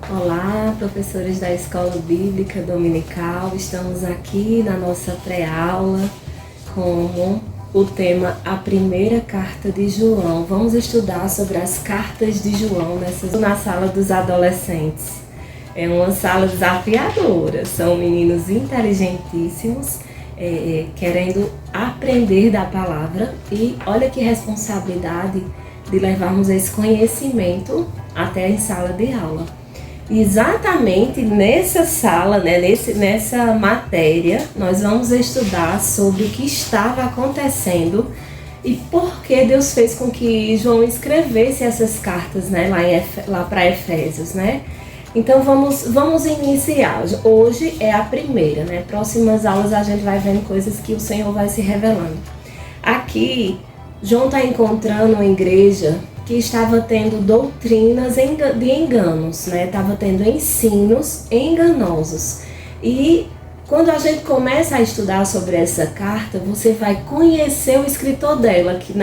Olá, professores da Escola Bíblica Dominical, estamos aqui na nossa pré-aula com o tema A Primeira Carta de João. Vamos estudar sobre as cartas de João na sala dos adolescentes. É uma sala desafiadora, são meninos inteligentíssimos, querendo aprender da palavra, e olha que responsabilidade de levarmos esse conhecimento até a sala de aula. Exatamente nessa sala, nessa matéria, nós vamos estudar sobre o que estava acontecendo e por que Deus fez com que João escrevesse essas cartas, lá para Efésios, Então vamos iniciar. Hoje é a primeira, Próximas aulas a gente vai vendo coisas que o Senhor vai se revelando. Aqui, João está encontrando uma igreja que estava tendo doutrinas de enganos, Estava tendo ensinos enganosos. E quando a gente começa a estudar sobre essa carta, você vai conhecer o escritor dela, que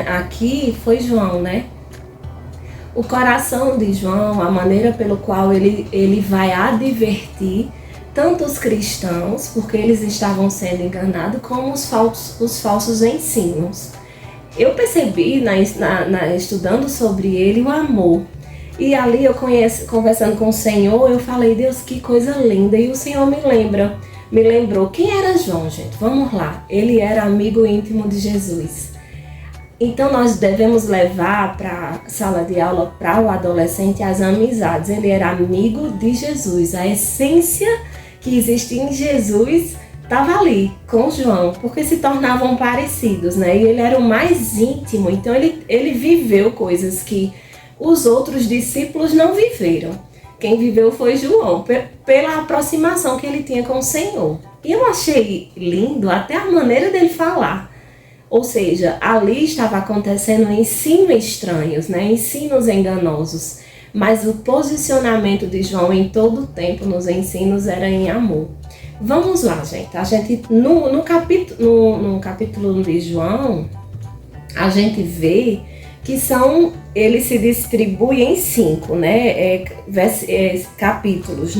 aqui foi João, O coração de João, a maneira pelo qual ele vai advertir tanto os cristãos, porque eles estavam sendo enganados, como os falsos ensinos. Eu percebi, estudando sobre ele, o amor. E ali conversando com o Senhor, eu falei, Deus, que coisa linda. E o Senhor me lembrou, quem era João, gente? Vamos lá. Ele era amigo íntimo de Jesus. Então nós devemos levar para a sala de aula, para o adolescente, as amizades. Ele era amigo de Jesus. A essência que existe em Jesus estava ali com João, porque se tornavam parecidos, E ele era o mais íntimo, então ele viveu coisas que os outros discípulos não viveram. Quem viveu foi João, pela aproximação que ele tinha com o Senhor. E eu achei lindo até a maneira dele falar. Ou seja, ali estava acontecendo ensinos estranhos, Ensinos enganosos. Mas o posicionamento de João em todo o tempo nos ensinos era em amor. Vamos lá, gente. A gente no capítulo de João, a gente vê que ele se distribui em 5, capítulos,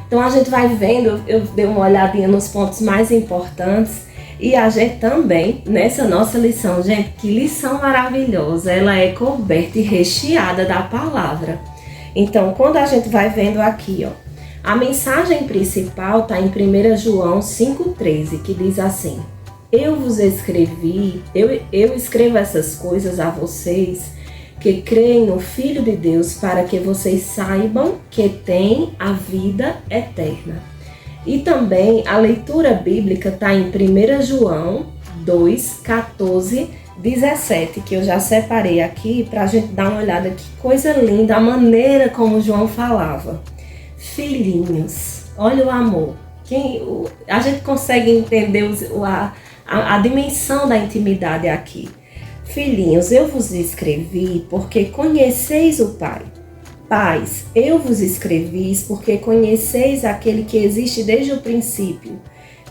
Então a gente vai vendo, eu dei uma olhadinha nos pontos mais importantes, e a gente também, nessa nossa lição, gente, que lição maravilhosa, ela é coberta e recheada da palavra. Então, quando a gente vai vendo aqui, a mensagem principal está em 1 João 5,13, que diz assim: Eu vos escrevi, eu escrevo essas coisas a vocês que creem no Filho de Deus, para que vocês saibam que têm a vida eterna. E também a leitura bíblica está em 1 João 2, 14, 17, que eu já separei aqui para a gente dar uma olhada. Que coisa linda, a maneira como João falava. Filhinhos, olha o amor. A gente consegue entender a dimensão da intimidade aqui. Filhinhos, eu vos escrevi porque conheceis o Pai. Pais, eu vos escrevi porque conheceis aquele que existe desde o princípio.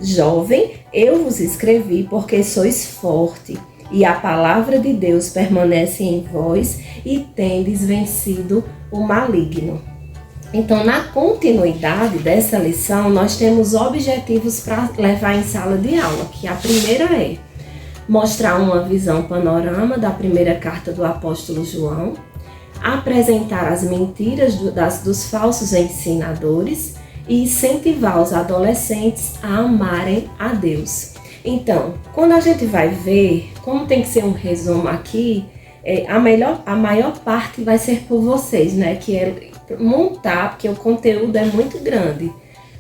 Jovem, eu vos escrevi porque sois forte, e a palavra de Deus permanece em vós e tendes vencido o maligno. Então, na continuidade dessa lição, nós temos objetivos para levar em sala de aula, que a primeira é mostrar uma visão panorama da primeira carta do apóstolo João, apresentar as mentiras dos falsos ensinadores e incentivar os adolescentes a amarem a Deus. Então, quando a gente vai ver, como tem que ser um resumo aqui, a maior parte vai ser por vocês, que é montar, porque o conteúdo é muito grande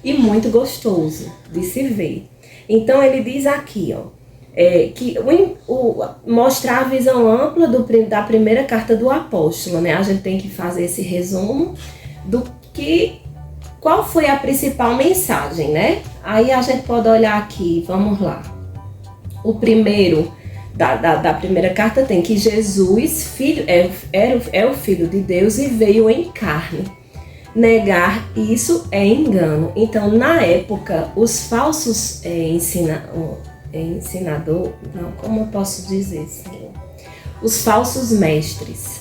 e muito gostoso de se ver. Então ele diz aqui, que mostrar a visão ampla da primeira carta do apóstolo, A gente tem que fazer esse resumo qual foi a principal mensagem, Aí a gente pode olhar aqui, vamos lá. O primeiro da primeira carta tem que Jesus é o Filho de Deus e veio em carne. Negar isso é engano. Então, na época, os falsos ensinador, não, como eu posso dizer, Senhor? Os falsos mestres.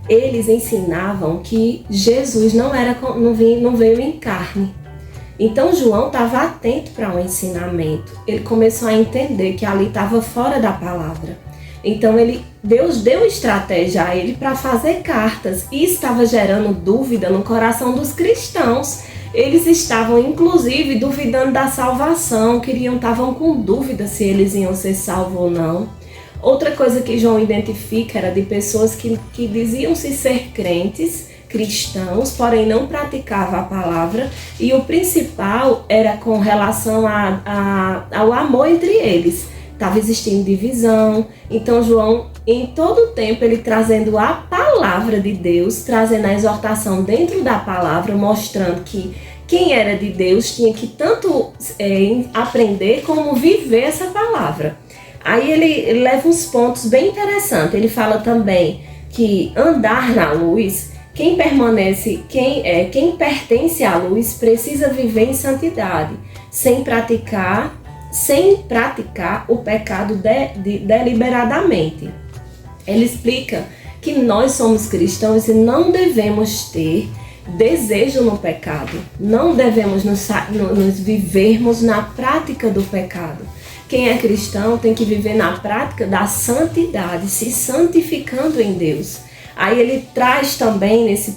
Eles ensinavam que Jesus não veio em carne. Então João estava atento para o ensinamento. Ele começou a entender que ali estava fora da palavra. Então Deus deu estratégia a ele para fazer cartas. E estava gerando dúvida no coração dos cristãos. Eles estavam, inclusive, duvidando da salvação. Estavam com dúvida se eles iam ser salvos ou não. Outra coisa que João identifica era de pessoas que diziam-se ser crentes, cristãos, porém não praticavam a palavra, e o principal era com relação ao amor entre eles. Estava existindo divisão, então João, em todo o tempo, ele trazendo a palavra de Deus, trazendo a exortação dentro da palavra, mostrando que quem era de Deus tinha que tanto aprender como viver essa palavra. Aí ele leva uns pontos bem interessantes. Ele fala também que andar na luz, quem pertence à luz precisa viver em santidade, sem praticar o pecado deliberadamente. Ele explica que nós somos cristãos e não devemos ter desejo no pecado, não devemos nos vivermos na prática do pecado. Quem é cristão tem que viver na prática da santidade, se santificando em Deus. Aí ele traz também nessa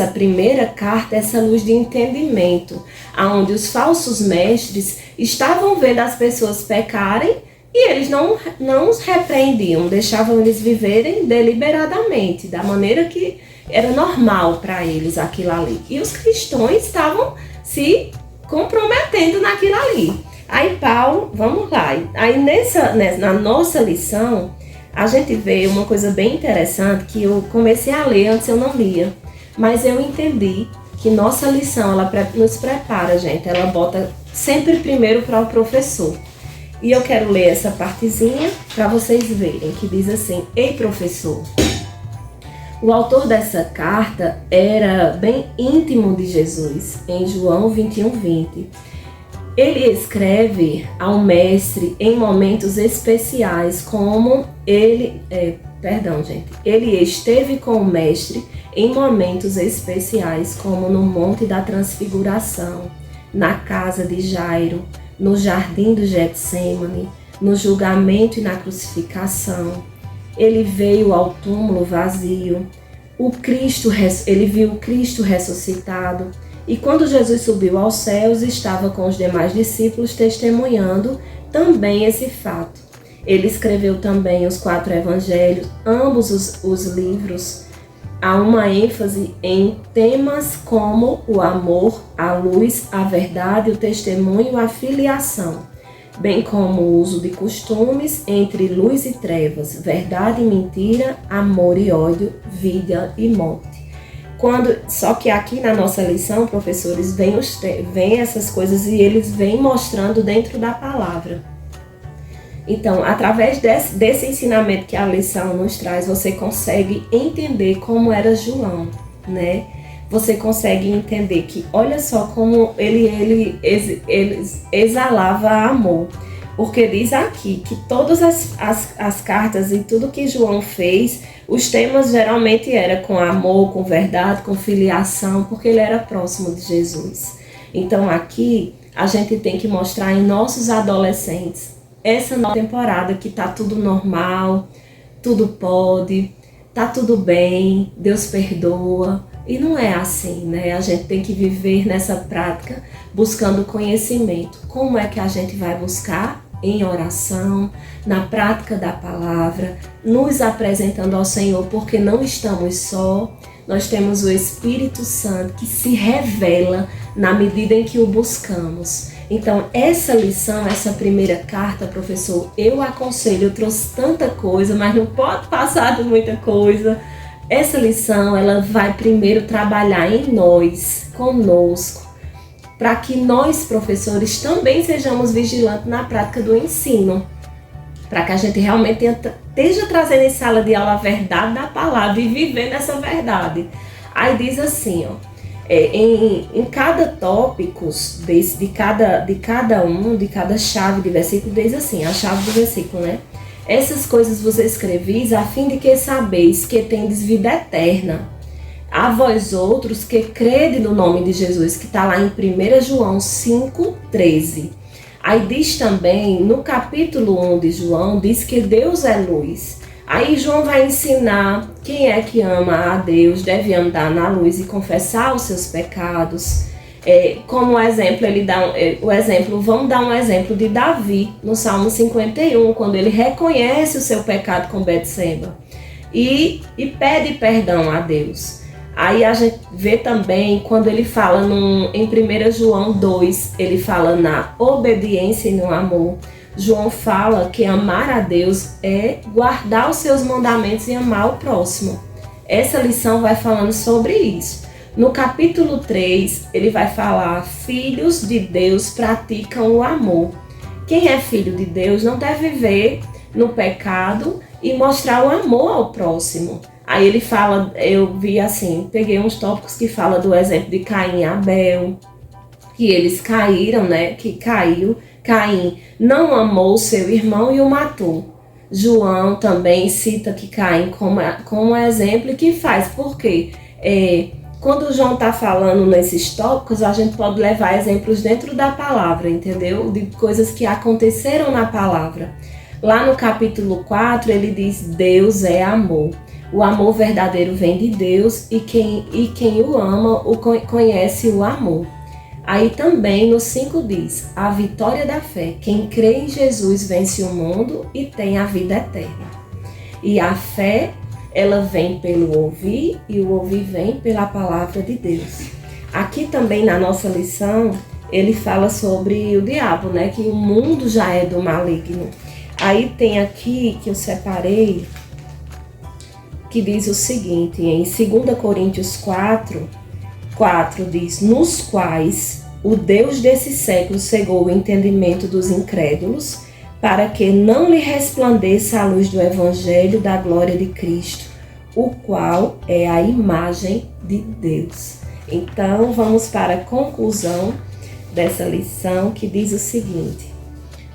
primeira carta essa luz de entendimento, onde os falsos mestres estavam vendo as pessoas pecarem e eles não os repreendiam, deixavam eles viverem deliberadamente, da maneira que era normal para eles aquilo ali. E os cristãos estavam se comprometendo naquilo ali. Aí Paulo, vamos lá, aí na nossa lição, a gente vê uma coisa bem interessante que eu comecei a ler, antes eu não lia, mas eu entendi que nossa lição, ela nos prepara, gente, ela bota sempre primeiro para o professor. E eu quero ler essa partezinha para vocês verem, que diz assim: Ei, professor, o autor dessa carta era bem íntimo de Jesus, em João 21:20. Ele escreve ao mestre em momentos especiais, como ele esteve com o mestre em momentos especiais, como no Monte da Transfiguração, na casa de Jairo, no jardim do Getsêmani, no julgamento e na crucificação. Ele veio ao túmulo vazio, ele viu o Cristo ressuscitado. E quando Jesus subiu aos céus, estava com os demais discípulos testemunhando também esse fato. Ele escreveu também os 4 evangelhos, ambos os livros. Há uma ênfase em temas como o amor, a luz, a verdade, o testemunho, a filiação, bem como o uso de costumes entre luz e trevas, verdade e mentira, amor e ódio, vida e morte. Só que aqui na nossa lição, professores, vem essas coisas e eles vêm mostrando dentro da palavra. Então, através desse ensinamento que a lição nos traz, você consegue entender como era João, né? Você consegue entender que, olha só como ele exalava amor. Porque diz aqui que todas as cartas e tudo que João fez, os temas geralmente eram com amor, com verdade, com filiação, porque ele era próximo de Jesus. Então aqui a gente tem que mostrar em nossos adolescentes essa nova temporada que tá tudo normal, tudo pode, tá tudo bem, Deus perdoa. E não é assim, né? A gente tem que viver nessa prática buscando conhecimento. Como é que a gente vai buscar? Em oração, na prática da palavra, nos apresentando ao Senhor, porque não estamos só. Nós temos o Espírito Santo que se revela na medida em que o buscamos. Então, essa lição, essa primeira carta, professor, eu aconselho, eu trouxe tanta coisa, mas não pode passar de muita coisa. Essa lição, ela vai primeiro trabalhar em nós, conosco, para que nós, professores, também sejamos vigilantes na prática do ensino, para que a gente realmente esteja trazendo em sala de aula a verdade da palavra e vivendo essa verdade. Aí diz assim, Em cada tópico de cada chave de versículo, diz assim, a chave do versículo, né? Essas coisas vos escrevis a fim de que sabeis que tendes vida eterna. A vós outros que crede no nome de Jesus, que está lá em 1 João 5,13. Aí diz também, no capítulo 1 de João, diz que Deus é luz. Aí João vai ensinar quem é que ama a Deus, deve andar na luz e confessar os seus pecados. Como exemplo, ele dá vamos dar um exemplo de Davi, no Salmo 51, quando ele reconhece o seu pecado com Betseba e pede perdão a Deus. Aí a gente vê também quando ele fala em 1 João 2, ele fala na obediência e no amor. João fala que amar a Deus é guardar os seus mandamentos e amar o próximo. Essa lição vai falando sobre isso. No capítulo 3, ele vai falar: filhos de Deus praticam o amor. Quem é filho de Deus não deve viver no pecado e mostrar o amor ao próximo. Aí ele fala, eu vi assim, peguei uns tópicos que fala do exemplo de Caim e Abel, que eles caíram, né? Que caiu. Caim não amou seu irmão e o matou. João também cita que Caim como exemplo e que faz, porque quando João está falando nesses tópicos, a gente pode levar exemplos dentro da palavra, entendeu? De coisas que aconteceram na palavra. Lá no capítulo 4 ele diz: Deus é amor. O amor verdadeiro vem de Deus e quem o ama conhece o amor. Aí também no 5 diz: a vitória da fé. Quem crê em Jesus vence o mundo e tem a vida eterna. E a fé, ela vem pelo ouvir e o ouvir vem pela palavra de Deus. Aqui também na nossa lição, ele fala sobre o diabo, né? Que o mundo já é do maligno. Aí tem aqui que eu separei, que diz o seguinte, em 2 Coríntios 4 diz: nos quais o Deus desse século cegou o entendimento dos incrédulos, para que não lhe resplandeça a luz do evangelho da glória de Cristo, o qual é a imagem de Deus. Então, vamos para a conclusão dessa lição, que diz o seguinte: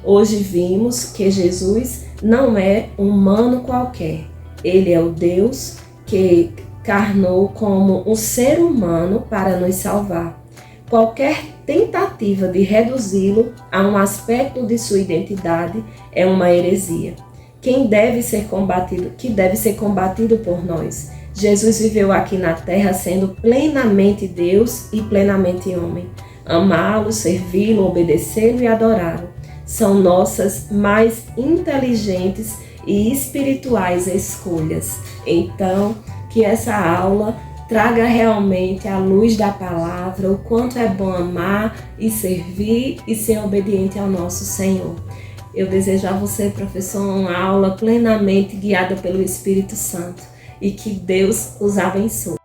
hoje vimos que Jesus não é um humano qualquer. Ele é o Deus que encarnou como um ser humano para nos salvar. Qualquer tentativa de reduzi-lo a um aspecto de sua identidade é uma heresia, que deve ser combatido por nós. Jesus viveu aqui na terra sendo plenamente Deus e plenamente homem. Amá-lo, servi-lo, obedecê-lo e adorá-lo são nossas mais inteligentes e espirituais escolhas. Então, que essa aula traga realmente a luz da palavra, o quanto é bom amar e servir e ser obediente ao nosso Senhor. Eu desejo a você, professor, uma aula plenamente guiada pelo Espírito Santo e que Deus os abençoe.